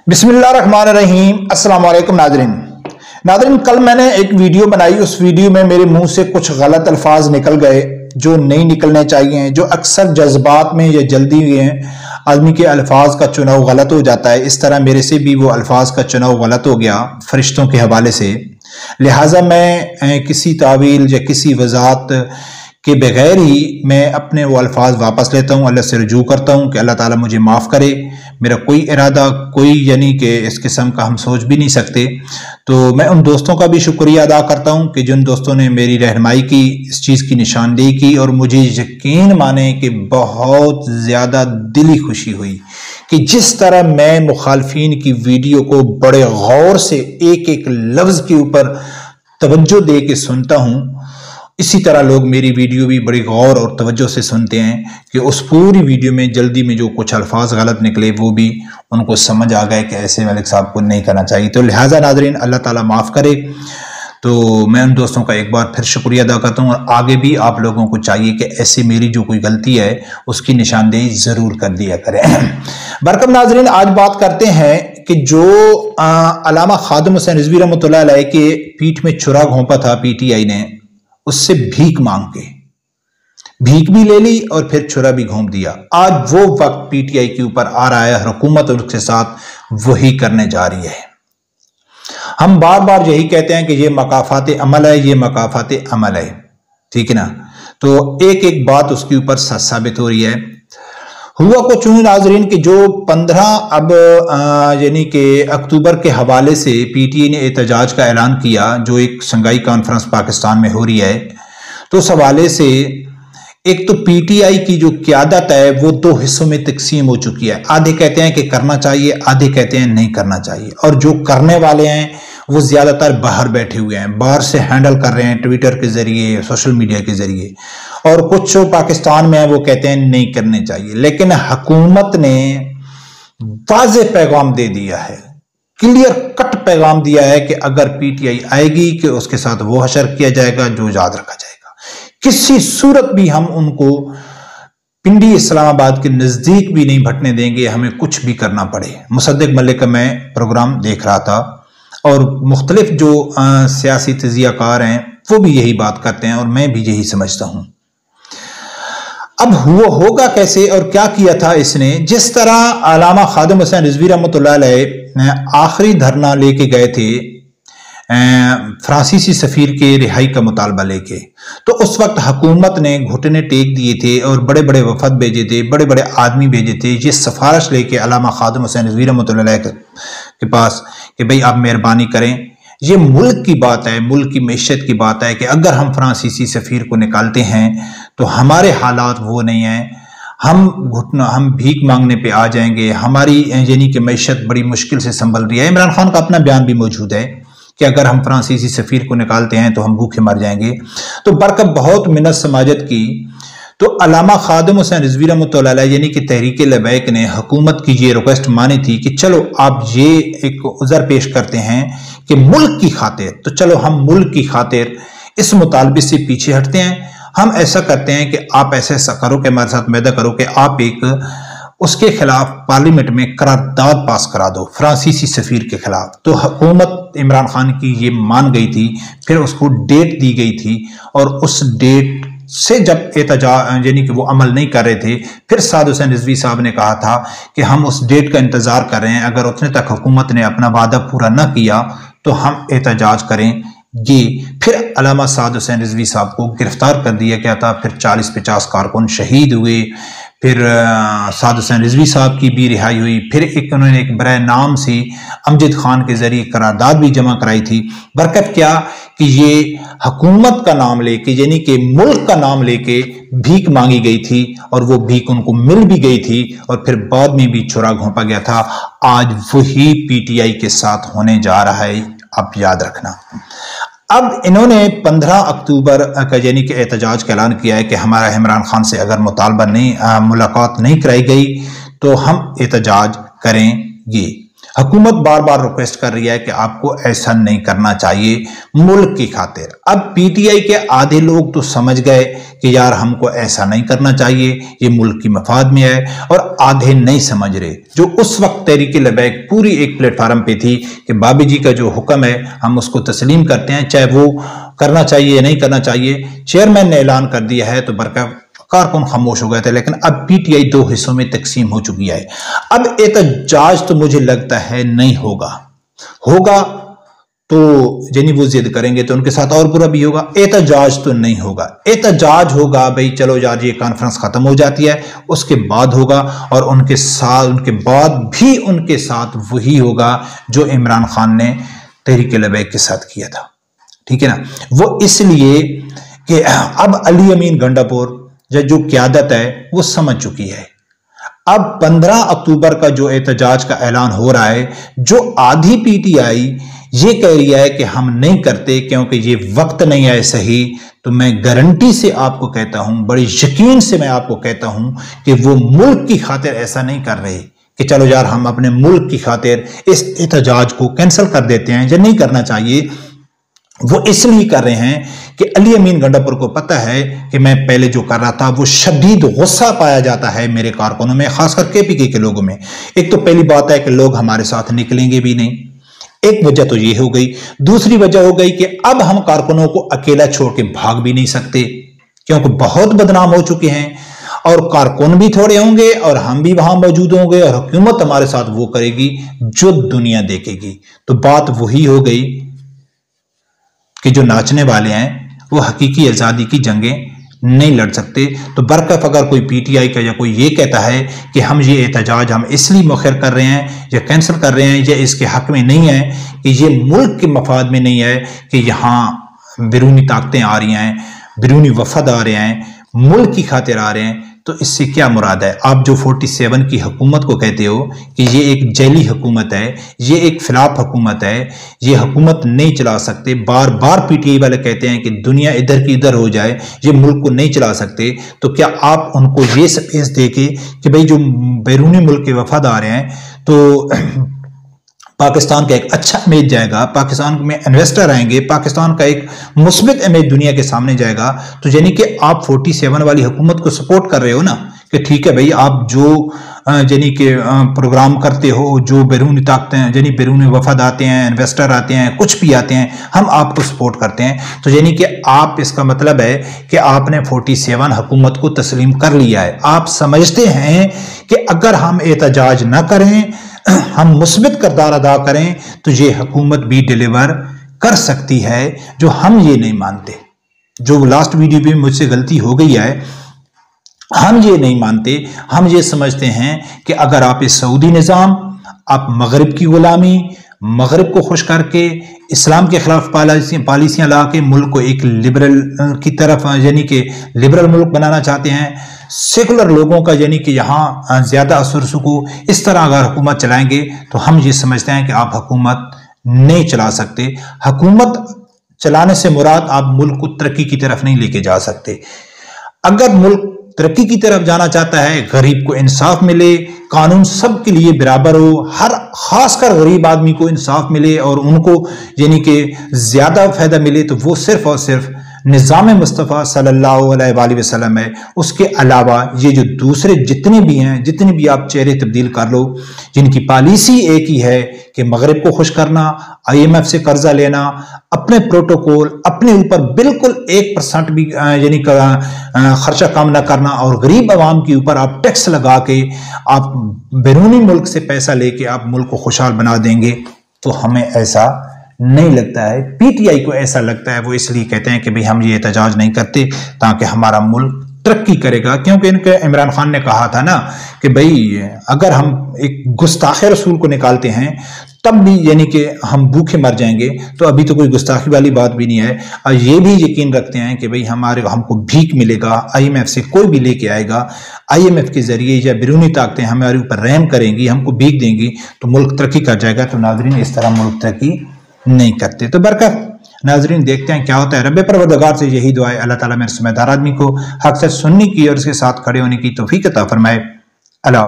बिस्मिल्लाहिर्रहमानिर्रहीम। अस्सलाम वालेकुम नाज़रीन, कल मैंने एक वीडियो बनाई। उस वीडियो में मेरे मुंह से कुछ गलत अल्फाज निकल गए जो नहीं निकलने चाहिए, जो अक्सर जज्बात में या जल्दी में आदमी के अल्फाज का चुनाव गलत हो जाता है। इस तरह मेरे से भी वो अल्फाज का चुनाव गलत हो गया फरिश्तों के हवाले से। लिहाजा मैं किसी तावील या किसी वजाहत के बगैर ही मैं अपने वो अल्फाज वापस लेता हूँ, अल्लाह से रुजू करता हूँ कि अल्लाह ताला मुझे माफ़ करे। मेरा कोई इरादा कोई यानी कि इस किस्म का हम सोच भी नहीं सकते। तो मैं उन दोस्तों का भी शुक्रिया अदा करता हूँ कि जिन दोस्तों ने मेरी रहनुमाई की, इस चीज़ की निशानदेही की, और मुझे यकीन माने कि बहुत ज़्यादा दिली खुशी हुई कि जिस तरह मैं मुखालफीन की वीडियो को बड़े गौर से एक एक लफ्ज़ के ऊपर तवज्जो दे के सुनता हूँ, इसी तरह लोग मेरी वीडियो भी बड़ी गौर और तवज्जो से सुनते हैं कि उस पूरी वीडियो में जल्दी में जो कुछ अल्फाज गलत निकले वो भी उनको समझ आ गए कि ऐसे मलिक साहब को नहीं करना चाहिए। तो लिहाजा नाज़रीन, अल्लाह ताला माफ़ करे। तो मैं उन दोस्तों का एक बार फिर शुक्रिया अदा करता हूँ, और आगे भी आप लोगों को चाहिए कि ऐसे मेरी जो कोई गलती है उसकी निशानदेही ज़रूर कर दिया करें। बरकम नाज़रीन, आज बात करते हैं कि जो अल्लामा खादिम हुसैन रिजवी रहमतुल्लाह अलैह के पीठ में छुरा घोंपा था पीटीआई ने, उससे भीख मांग के भीख भी ले ली और फिर छुरा भी घोंप दिया। आज वो वक्त पीटीआई के ऊपर आ रहा है, हुकूमत उसके साथ वही करने जा रही है। हम बार बार यही कहते हैं कि ये मकाफात अमल है, ये मकाफात अमल है, ठीक है ना। तो एक एक बात उसके ऊपर सच साबित हो रही है। हुआ कुछ नाजरीन कि जो 15 अब यानी कि अक्टूबर के हवाले से पीटीआई ने एहतजाज का ऐलान किया, जो एक शंघाई कॉन्फ्रेंस पाकिस्तान में हो रही है। तो उस हवाले से एक तो पीटीआई की जो क़यादत है वो दो हिस्सों में तकसीम हो चुकी है। आधे कहते हैं कि करना चाहिए, आधे कहते हैं नहीं करना चाहिए। और जो करने वाले हैं वो ज़्यादातर बाहर बैठे हुए हैं, बाहर से हैंडल कर रहे हैं, ट्विटर के ज़रिए, सोशल मीडिया के ज़रिए। और कुछ जो पाकिस्तान में है वो कहते हैं नहीं करने चाहिए। लेकिन हुकूमत ने वाज़े पैगाम दे दिया है, क्लियर कट पैगाम दिया है कि अगर पीटीआई आएगी कि उसके साथ वो हशर किया जाएगा जो याद रखा जाएगा। किसी सूरत भी हम उनको पिंडी इस्लामाबाद के नज़दीक भी नहीं भटने देंगे, हमें कुछ भी करना पड़े। मुसद्दिक मलिक का मैं प्रोग्राम देख रहा था और मुख्तलिफ जो सियासी तजियाकार हैं वो भी यही बात करते हैं और मैं भी यही समझता हूं। अब हुआ होगा कैसे और क्या किया था इसने? जिस तरह अल्लामा खादिम हुसैन रिजवी रहमतुल्लाह अलैह आखिरी धरना लेके गए थे फ्रांसीसी सफीर के रिहाई का मुतालबा लेके, तो उस वक्त हुकूमत ने घुटने टेक दिए थे और बड़े बड़े वफद भेजे थे, बड़े बड़े आदमी भेजे थे ये सिफारिश लेके अल्लामा खादिम हुसैन रिजवी रहमतुल्लाह अलैह के पास कि भाई आप मेहरबानी करें, ये मुल्क की बात है, मुल्क की मैशत की बात है कि अगर हम फ्रांसीसी सफीर को निकालते हैं तो हमारे हालात वो नहीं हैं, हम भीख मांगने पे आ जाएंगे, हमारी यानी कि मैशत बड़ी मुश्किल से संभल रही है। इमरान खान का अपना बयान भी मौजूद है कि अगर हम फ्रांसीसी सफीर को निकालते हैं तो हम भूखे मर जाएंगे। तो बरकत बहुत मिन्नत समाजत की। तो अल्लामा खादिम हुसैन रिजवी रहमतुल्लाह अलैह यानी कि तहरीक लबैक ने हुकूमत की ये रिक्वेस्ट मानी थी कि चलो आप ये एक उज़र पेश करते हैं कि मुल्क की खातिर, तो चलो हम मुल्क की खातिर इस मुतालबे से पीछे हटते हैं। हम ऐसा करते हैं कि आप ऐसा करो कि हमारे साथ मैदा करो कि आप एक उसके खिलाफ पार्लियामेंट में करारदाद पास करा दो फ्रांसीसी सफीर के खिलाफ। तो हुकूमत इमरान खान की ये मान गई थी, फिर उसको डेट दी गई थी और उस डेट से जब एहतजाज यानी कि वो अमल नहीं कर रहे थे, फिर साद हुसैन रिजवी साहब ने कहा था कि हम उस डेट का इंतजार कर रहे हैं, अगर उतने तक हुकूमत ने अपना वादा पूरा न किया तो हम एहतजाज करेंगे। फिर अल्लामा साद हुसैन रिजवी साहब को गिरफ्तार कर दिया गया था, फिर 40-50 कारकुन शहीद हुए, फिर साद हुसैन रिजवी साहब की भी रिहाई हुई, फिर उन्होंने एक बराए नाम से अमजद खान के जरिए करारदाद भी जमा कराई थी। बरकत क्या कि ये हुकूमत का नाम लेके यानी कि मुल्क का नाम लेके भीख मांगी गई थी और वो भीख उनको मिल भी गई थी और फिर बाद में भी छुरा घोंपा गया था। आज वही पीटीआई के साथ होने जा रहा है, आप याद रखना। अब इन्होंने 15 अक्टूबर का यानी कि एहतजाज का ऐलान किया है कि हमारा इमरान खान से अगर मुतालबा नहीं मुलाकात नहीं कराई गई तो हम एहतजाज करेंगे। हुकूमत बार बार रिक्वेस्ट कर रही है कि आपको ऐसा नहीं करना चाहिए मुल्क की खातिर। अब पीटीआई के आधे लोग तो समझ गए कि यार हमको ऐसा नहीं करना चाहिए, ये मुल्क की मफाद में है, और आधे नहीं समझ रहे, जो उस वक्त तहरीक लबैक पूरी एक प्लेटफार्म पे थी कि बाबी जी का जो हुक्म है हम उसको तस्लीम करते हैं, चाहे वो करना चाहिए या नहीं करना चाहिए। चेयरमैन ने ऐलान कर दिया है तो कारकुन खामोश हो गए थे। लेकिन अब पीटीआई दो हिस्सों में तकसीम हो चुकी है। अब एहतजाज तो मुझे लगता है नहीं होगा, तो यानी वो जिद करेंगे तो उनके साथ और बुरा भी होगा। एहतजाज तो नहीं होगा, एहतजाज होगा भाई चलो यार ये कॉन्फ्रेंस खत्म हो जाती है उसके बाद होगा, और उनके बाद भी उनके साथ वही होगा जो इमरान खान ने तहरीक लबैक के साथ किया था। ठीक है ना, वो इसलिए कि अब अली अमीन गंडापुर जो क्यादत है वो समझ चुकी है। अब 15 अक्टूबर का जो एहतजाज का ऐलान हो रहा है, जो आधी पीटीआई ये कह रही है कि हम नहीं करते क्योंकि ये वक्त नहीं है सही, तो मैं गारंटी से आपको कहता हूं, बड़ी यकीन से मैं आपको कहता हूं कि वो मुल्क की खातिर ऐसा नहीं कर रहे कि चलो यार हम अपने मुल्क की खातिर इस एहतजाज को कैंसिल कर देते हैं, या नहीं करना चाहिए। वो इसलिए कर रहे हैं कि अली अमीन गंडापुर को पता है कि मैं पहले जो कर रहा था वो शदीद गुस्सा पाया जाता है मेरे कारकुनों में, खासकर केपीके के लोगों में। एक तो पहली बात है कि लोग हमारे साथ निकलेंगे भी नहीं, एक वजह तो ये हो गई। दूसरी वजह हो गई कि अब हम कारकुनों को अकेला छोड़ के भाग भी नहीं सकते क्योंकि बहुत बदनाम हो चुके हैं, और कारकुन भी थोड़े होंगे और हम भी वहां मौजूद होंगे, और हुकूमत हमारे साथ वो करेगी जो दुनिया देखेगी। तो बात वही हो गई कि जो नाचने वाले हैं वो हकीकी आज़ादी की जंगें नहीं लड़ सकते। तो बरकफ अगर कोई पीटीआई का या कोई ये कहता है कि हम ये एहतजाज हम इसलिए मुखर कर रहे हैं या कैंसिल कर रहे हैं या इसके हक में नहीं है कि ये मुल्क के मफाद में नहीं है, कि यहाँ बैरूनी ताकतें आ रही हैं, बैरूनी वफद आ रहे हैं, मुल्क की खातिर आ रहे हैं, तो इससे क्या मुराद है? आप जो 47 की हुकूमत को कहते हो कि ये एक जैली हुकूमत है, ये एक फिलाप हुकूमत है, ये हुकूमत नहीं चला सकते। बार बार पीटीआई वाले कहते हैं कि दुनिया इधर की इधर हो जाए, ये मुल्क को नहीं चला सकते। तो क्या आप उनको ये स्पेस देके कि भाई जो बैरूनी मुल्क के वफद आ रहे हैं तो पाकिस्तान का एक अच्छा इमेज जाएगा, पाकिस्तान में इन्वेस्टर आएंगे, पाकिस्तान का एक मुस्बित इमेज दुनिया के सामने जाएगा। तो यानी कि आप 47 वाली हुकूमत को सपोर्ट कर रहे हो ना, कि ठीक है भाई आप जो यानी कि प्रोग्राम करते हो, जो बैरूनी ताकतें यानी बैरूनी वफद आते हैं, इन्वेस्टर आते हैं, कुछ भी आते हैं, हम आपको सपोर्ट करते हैं। तो यानी कि आप, इसका मतलब है कि आपने 47 हुकूमत को तस्लीम कर लिया है। आप समझते हैं कि अगर हम एहतजाज ना करें, हम मुस्बित किरदार अदा करें, तो ये हुकूमत भी डिलीवर कर सकती है, जो हम ये नहीं मानते। जो लास्ट वीडियो में मुझसे गलती हो गई है, हम ये नहीं मानते। हम ये समझते हैं कि अगर आप इस सऊदी निज़ाम, आप मगरिब की गुलामी, मगरिब को खुश करके इस्लाम के खिलाफ पॉलिसियां ला के मुल्क को एक लिबरल की तरफ यानी कि लिबरल मुल्क बनाना चाहते हैं, सेकुलर लोगों का यानी कि यहाँ ज्यादा असर सुकू, इस तरह अगर हुकूमत चलाएंगे तो हम ये समझते हैं कि आप हुकूमत नहीं चला सकते। हुकूमत चलाने से मुराद आप मुल्क को तरक्की की तरफ नहीं लेके जा सकते। अगर मुल्क तरक्की की तरफ जाना चाहता है, गरीब को इंसाफ मिले, कानून सबके लिए बराबर हो, हर खासकर गरीब आदमी को इंसाफ मिले और उनको यानी कि ज्यादा फायदा मिले, तो वो सिर्फ और सिर्फ निज़ाम मुस्तफ़ा सल्लल्लाहु अलैहि वसल्लम है। उसके अलावा ये जो दूसरे जितने भी हैं, जितने भी आप चेहरे तब्दील कर लो, जिनकी पॉलिसी एक ही है कि मगरिब को खुश करना, IMF से कर्जा लेना, अपने प्रोटोकॉल अपने ऊपर बिल्कुल 1% भी यानी खर्चा कम ना करना, और गरीब आवाम के ऊपर आप टैक्स लगा के आप बैरूनी मुल्क से पैसा लेके आप मुल्क को खुशहाल बना देंगे, तो हमें ऐसा नहीं लगता है। पीटीआई को ऐसा लगता है, वो इसलिए कहते हैं कि भाई हम ये एहतजाज नहीं करते ताकि हमारा मुल्क तरक्की करेगा। क्योंकि इनके इमरान खान ने कहा था ना कि भाई अगर हम एक गुस्ताखे रसूल को निकालते हैं तब भी यानी कि हम भूखे मर जाएंगे, तो अभी तो कोई गुस्ताखी वाली बात भी नहीं है। और ये भी यकीन रखते हैं कि भाई हमको भीख मिलेगा, IMF से कोई भी लेके आएगा, IMF के जरिए या बैरूनी ताकतें हमारे ऊपर रहम करेंगी, हमको भीख देंगी, तो मुल्क तरक्की कर जाएगा। तो नाज़रीन, इस तरह मुल्क तरक्की नहीं करते। तो बरकत नाज़रीन, देखते हैं क्या होता है। रब्बे परवरदिगार से यही दुआ है, अल्लाह ताला मेरे समझदार आदमी को हक से सुनने की और उसके साथ खड़े होने की तौफीक अता फरमाए। अल्लाह।